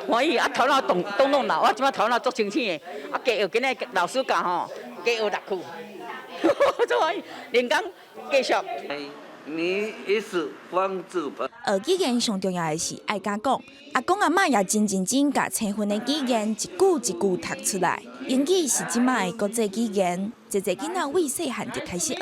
欢喜头脑动脑，我即摆头脑足清醒的，加学今日老师教吼，加学6句，足欢喜，连讲继续。你也是帮助吧。学语言上重要的是爱敢讲，阿公阿嬷也真认真甲青分的语言一句一句读出来。英语是即摆的国际语言，侪囡仔为细汉就开始学。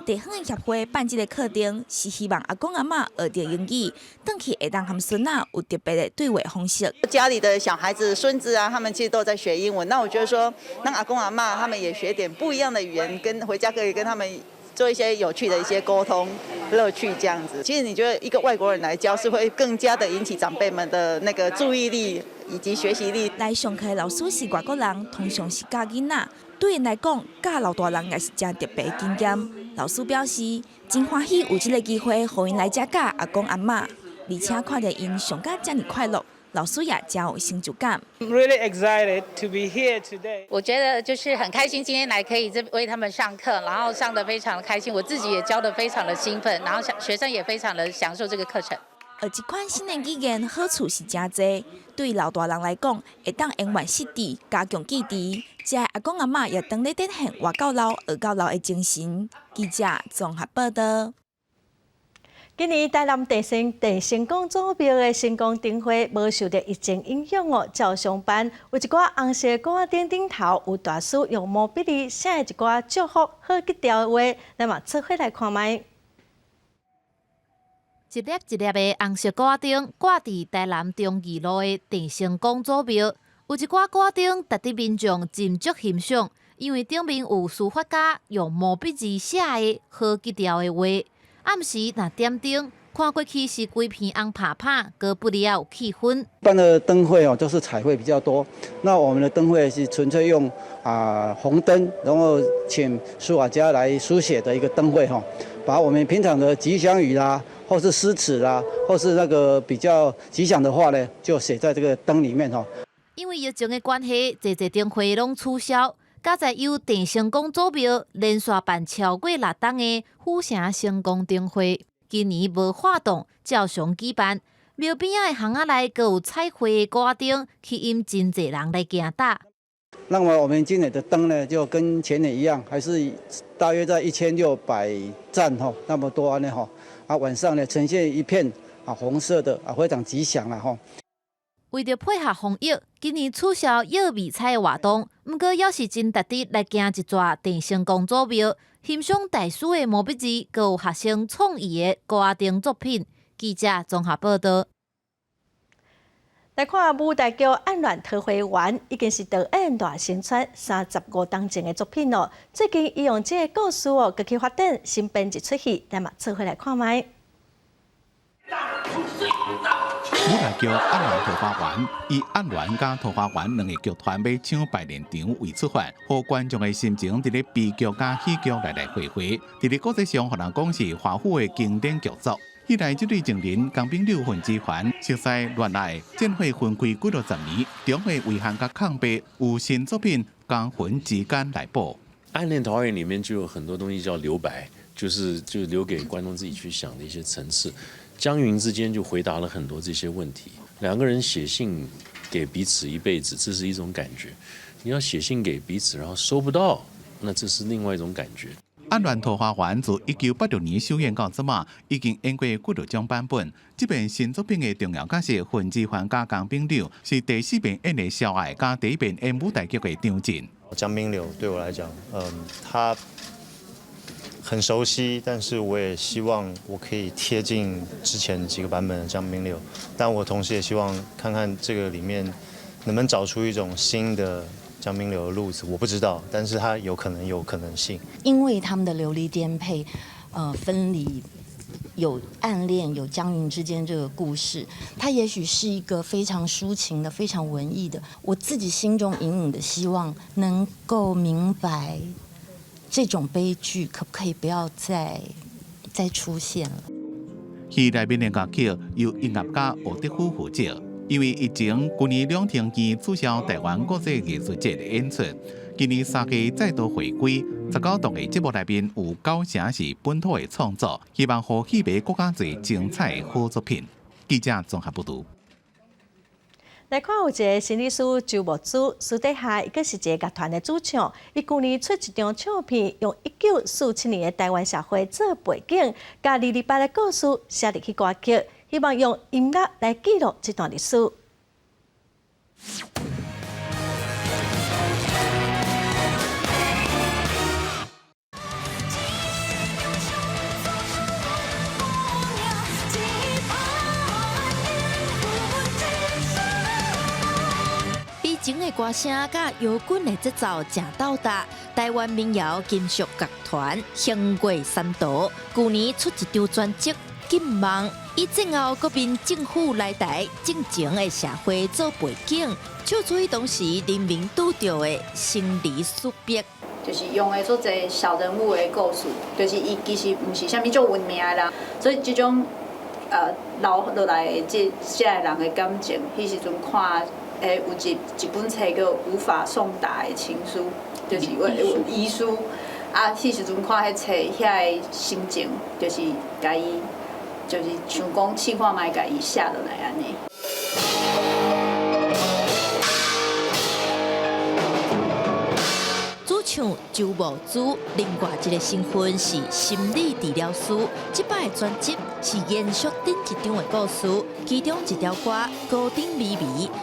地方的协会办这个课程，是希望阿公阿嬷学着英语，回去会当和孙仔有特别的对话方式。家里的小孩子、孙子啊，他们其实都在学英文。那我觉得说，让阿公阿嬷他们也学点不一样的语言，跟回家可以跟他们做一些有趣的一些沟通乐趣这样子。其实你觉得一个外国人来教是会更加的引起长辈们的那个注意力以及学习力。来上课的老师是外国人，通常是教囡仔，对因来讲教老大人也是真特别的经验。老师表示真欢喜有这个机会，让因来这教阿公阿嬷，而且看到因上甲这么快乐。老师也真有成就感。I'm really excited to be here today. 我觉得就是很开心，今天来可以为他们上课，然后上得非常的开心，我自己也教得非常的兴奋，然后学生也非常的享受这个课程。学一款新的语言好处是真多，对老大人来讲，会当永远识字、加强记忆。这阿公阿嬷也当咧展现活到老、学到老的精神。记者综合报道。今年台南地成功祖庙的成功灯会无受到疫情影响哦，照常办。有一寡红色挂仔顶头有大师用毛笔字写一寡祝福好吉条的话，咱嘛做伙来看卖。一粒一粒的红色挂顶挂伫台南中义路的地成功祖庙，有一寡挂顶值得民众斟酌欣赏，因为顶面有书法家用毛笔字写的好吉条的话。暗时若点灯，看过去是规片红拍拍，过不了有气氛。一般的灯会都是彩绘比较多，那我们的灯会是纯粹用红灯，然后请书法家来书写的一个灯会把我们平常的吉祥语啦，或是诗词啦，或是那个比较吉祥的话呢，就写在这个灯里面因为疫情的关系，侪灯会拢取消。加在由地成功祖庙连续办超过6档的府城成功灯会，今年无活动，照常举办。庙边仔的巷仔内，阁有彩绘的挂灯，吸引真侪人来行搭。那么我们今年的灯呢，就跟前年一样，还是大约在1600盏那么多呢晚上呢呈现一片红色的非常吉祥为着配合防疫，今年取消药味彩的活动，不过也是真值得来行一逝地成功祖庙，欣赏大师的毛笔字，阁有学生创意的挂灯作品。记者综合报道。来看舞台剧《暗恋桃花源》，已经是导演大新川35档前的作品了。最近伊用这个故事佮去发展新编一出戏，咱嘛做伙来看卖。舞台剧《暗恋桃花源》以暗恋加桃花源两个剧团要抢百年场为出发，让观众的心情伫咧悲剧加喜剧来来回回，伫咧国际上互人讲是华府的经典剧作。迄来这对情人江滨柳分之环，熟悉恋爱，战火分开几落10年，中会遗憾甲抗悲，有新作品《江魂之间》来播。暗恋桃花源里面就有很多东西叫留白，就留给观众自己去想的一些层次。江云之间就回答了很多这些问题。两个人写信给彼此一辈子，这是一种感觉；你要写信给彼此，然后收不到，那这是另外一种感觉。暗恋桃花源自1986年首演到即马，已经演过几多种版本。这遍新作品的重要角色混之环加江滨柳，是第4遍演的小爱加第1遍演舞台剧的张震。江滨柳对我来讲，他很熟悉，但是我也希望我可以贴近之前几个版本的江滨柳，但我同时也希望看看这个里面能不能找出一种新的江滨柳的路子，我不知道，但是它有可能性。因为他们的流离颠沛，分离，有暗恋，有江云之间这个故事，它也许是一个非常抒情的、非常文艺的。我自己心中隐隐的希望能够明白，这种悲剧可不可以不要再出现了。戏内面的乐曲由音乐家吴德夫负责。因为疫情，去年2天期取消台湾国际艺术节的演出，今年3月再度回归。19档的节目内面有9成是本土的创作，希望让戏迷更加侪精彩的好作品。记者综合报道。来看有一个心理师周木子，私底下伊阁是一个乐团的主唱。伊去年出一张唱片，用1947年的台湾社会做背景，甲228的故事写入去歌曲。希望用音乐来记录这段历史。悲情的歌声甲摇滚的节奏正斗搭，台湾民谣金属乐团行过3度，去年出一张专辑《金梦》。以战后国民政府来台进前的社会做背景，唱出伊当时人民拄到的生离死别。就是用的足侪小人物的故事，就是伊其实毋是啥物足文明的人，所以这种留落来的这些人的感情，迄时阵看有一本册叫《无法送达的情书》，就是有遗书啊，迄时阵看迄册遐个心情，就是甲伊。就是想讲试看卖甲伊写落来安尼。主唱周木子，另外一个身份是心理治疗师。这摆的专辑是延续顶一张的故事，其中一条歌《高顶微微》，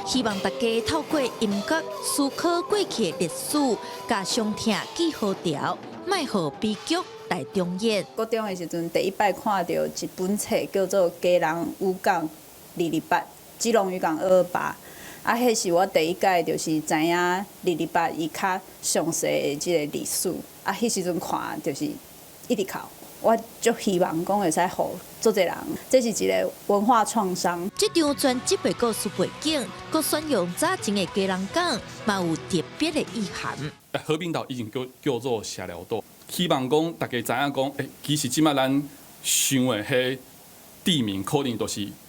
希望大家透过音乐思考过去的历史，甲上听记好调，莫互悲剧来重演。高中的时阵，第一摆看到一本册叫做《基隆渔港228》，基隆渔港228。啊，迄是我第一届就是知影228伊较详细的即个历史。啊，迄时阵看就是一直哭。我足希望讲会使互做侪人，这是一个文化创伤。这张专辑的故事背景，佮选用早前的基隆港，嘛有特别的意涵。和平岛已经叫做社寮岛。希望讲大家知影讲，其实即摆咱想的迄地名，可能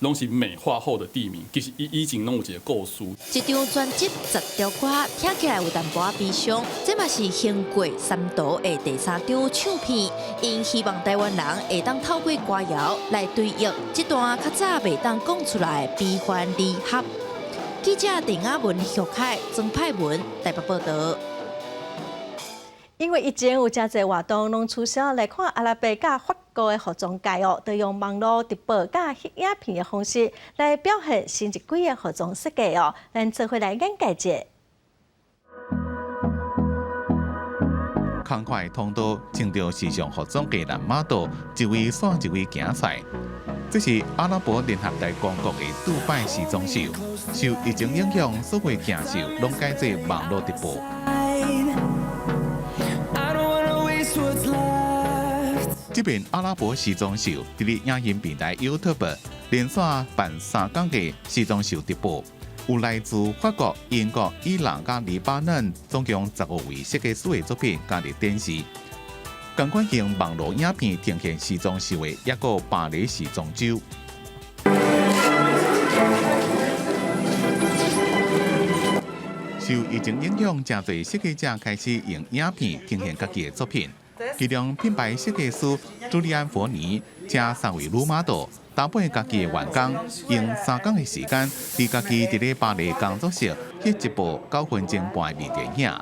拢是美化后的地名，其实以前拢有一个故事。这张专辑10条歌听起来有淡薄悲伤，这嘛是行过3度的第3张唱片。因希望台湾人会当透过歌谣来对应这段较早袂当讲出来的悲欢离合。记者陈雅文、徐凯、曾派文台北报道。因为疫情有真侪活动拢取消，来看阿拉伯甲法国的服装界哦，都用网络直播甲翕影片的方式来表现新一季的服装设计哦。咱做伙来眼界者。慷慨通道穿着时尚服装的男 model， 一位线一位行出来。这是阿拉伯联合大公国的杜拜时装秀，受疫情影响，所有行秀拢改做网络直播。这边阿拉伯时装秀，伫咧影音平台 YouTube 连续办3天的时装秀直播，有来自法国、英国、伊朗加黎巴嫩总共15位设计师的作品加入展示。同款用网络影片呈现时装秀的，也有巴黎时装周。受疫情影响，真侪设计者开始用影片呈现家己的作品。其中，品牌设计师朱利安·佛尼请3位女 model 搭配家己的员工，用3天的时间，伫家己伫咧巴黎工作室翕一部9分钟半的微电影。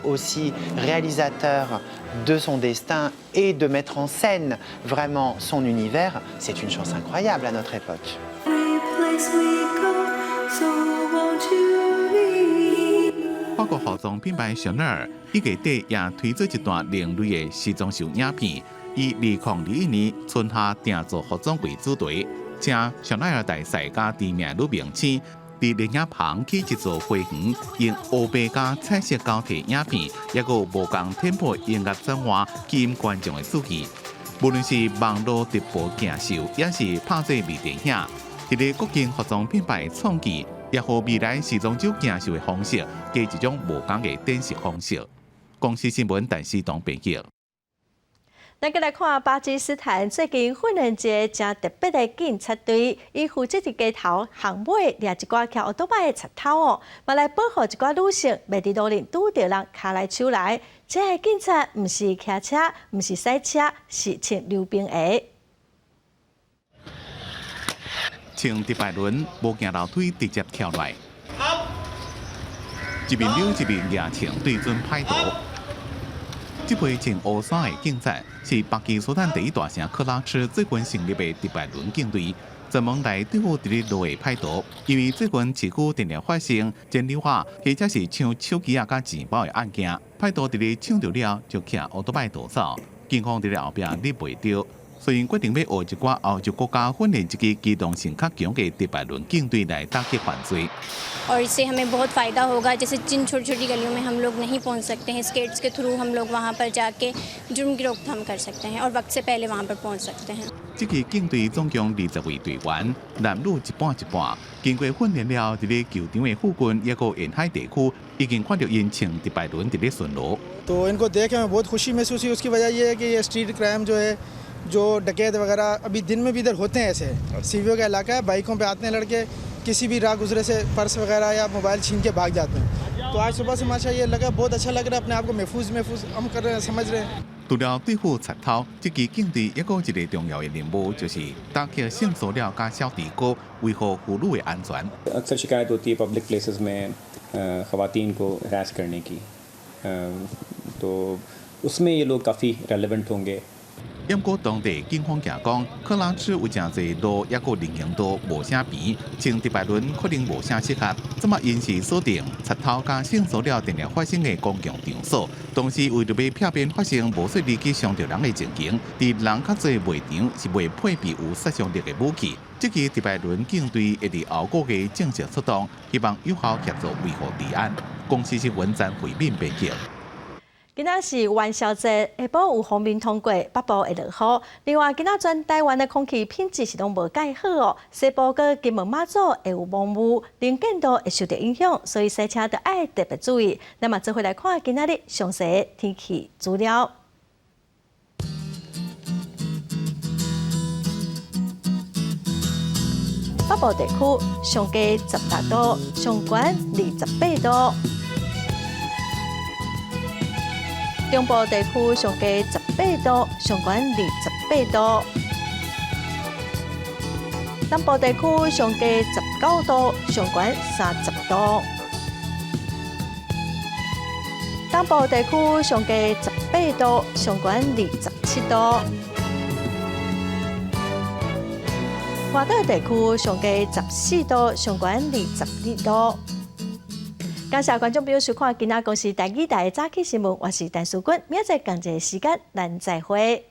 Aussi réalisateur de son destin et de mettre en scène vraiment son univers, c'est une chance incroyable à notre époque. 法国服装品牌香奈儿1月底也推出一段另类的时装秀影片，以2021年春夏定做服装为主题，请香奈儿大赛加知名女明星。伫连影旁起一座花园，用黑白加彩色交替影片，也有无共添配音乐转换，吸引观众的注意。无论是网络直播竞秀，也是拍摄微电影，一个国际服装品牌创举，也和未来时装周竞秀的方式，加一种无共的展示方式。公司新闻陈思东编辑。咱再来看巴基斯坦最近训练节真特别的警察队，伊负责伫街头巷尾掠一寡骑奥多摆的贼头哦，嘛来保护一寡女性，袂伫路面拄着人卡来手来。这个警察毋是骑车，毋是赛车，是穿溜冰鞋。穿直排轮，无行楼梯直接跳来，一面溜一面抓枪对准歹徒。这批穿乌衫的警察是巴基斯坦第一大城克拉区最近成立的直排轮警队，专门来对付伫咧路的歹徒。因为最近市区定定发生捡溜仔或者是抢手机啊、甲钱包的案件，歹徒伫咧抢到了就骑奥多摆逃走，警方伫咧后壁抓袂到。虽然决定要学一寡欧洲国家训练一支机动性较强的直排轮警队来打击犯罪。और इससे हमें बहुत फ़ायदा होगा जैसे जिन छोटी छोटी गलियों में हम लोग नहीं पहुंच सकते हैं स्केट्स के थ्रू हम लोग वहां पर जाके जुर्म की रोकथाम कर सकते हैं और वक्त से पहले वहां पर पहुंच सकते हैं。这支警队总共20位队员，男女一半一半。经过训练了，伫咧球场的附近，也个沿海地区，已经看到因乘直排轮伫咧巡逻。तो इनको देख के हमें बहुत खुशी महसूस हुई। उसकी वजह ये है कि ये स्ट्रीट क्राइम जो है, जो डकैत वगैरह अभी दिन में भी इधर होते हैं। ऐसे सीवीओ का इलाका है, बाइकों पे आते हैं लड़के, किसी भी राह गुजरे से पर्स वगैरह या मोबाइल छीन के भाग जाते हैं। तो आज सुबह से माशा ये लगा बहुत अच्छा लग रहा है, अपने आप को महफूज हम कर रहे हैं, समझ रहे हैं। 除了对付贼偷，这支警队也有一个重要的任务，就是打击性塑料加小地沟，维护妇女的安全。अक्सर शिकायत होती है पब्लिक प्लेसेस में ख़वातीन को हरास करने की, तो उसमें ये लोग काफ़ी रेलेवेंट होंगे। 不过当地警方讲，克拉区有真侪路也个人行道无啥平，乘直排轮可能无啥适合。这么因是锁定贼偷加性塑料定定发生的公共场所，同时为着要避免发生无说离奇伤着人的情形，伫人较侪卖场是未配备有杀伤力的武器。这支直排轮警队会伫后个月正式出动，希望有效协助维护治安。公司新闻站回面编辑。今仔是元宵节，下晡有风面通过，北部会落雨。另外，今仔全台湾的空气品质是拢无介好哦。西部跟金门马祖会有蒙雾，能见度会受到影响，所以赛车都爱特别注意。那么，做回来看今仔日详细的天气资料。北部地区上低18度，上悬28度。中部地区上低18度，上悬28度；南部地区上低19度，上悬30度；东部地区上低18度，上悬27度；外岛地区上低14度，上悬22度。感谢观众朋友收看今仔公司第2台早起新闻，我是陈淑君，明仔载同一时间咱再会。